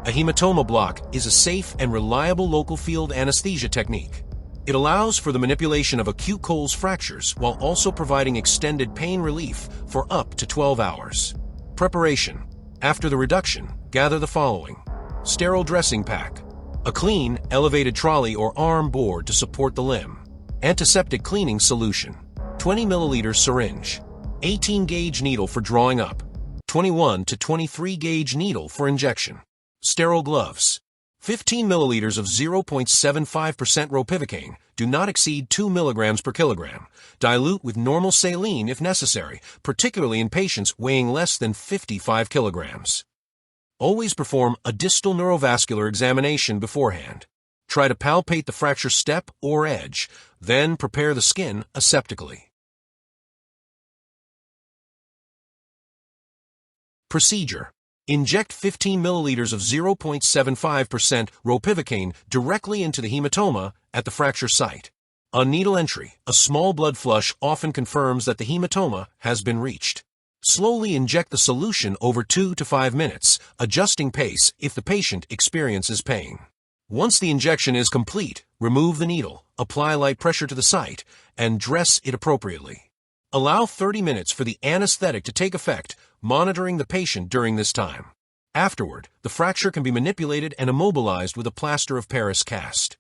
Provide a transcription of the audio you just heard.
A hematoma block is a safe and reliable local field anesthesia technique. It allows for the manipulation of acute Colles fractures while also providing extended pain relief for up to 12 hours. Preparation. After the reduction, gather the following: sterile dressing pack, a clean, elevated trolley or arm board to support the limb, antiseptic cleaning solution, 20 milliliter syringe, 18 gauge needle for drawing up, 21 to 23 gauge needle for injection, sterile gloves, 15 milliliters of 0.75% ropivacaine, do not exceed 2 milligrams per kilogram. Dilute with normal saline if necessary, particularly in patients weighing less than 55 kilograms. Always perform a distal neurovascular examination beforehand. Try to palpate the fracture step or edge, then prepare the skin aseptically. Procedure. Inject 15 milliliters of 0.75% ropivacaine directly into the hematoma at the fracture site. On needle entry, a small blood flush often confirms that the hematoma has been reached. Slowly inject the solution over 2 to 5 minutes, adjusting pace if the patient experiences pain. Once the injection is complete, remove the needle, apply light pressure to the site, and dress it appropriately. Allow 30 minutes for the anesthetic to take effect, monitoring the patient during this time. Afterward, the fracture can be manipulated and immobilized with a plaster of Paris cast.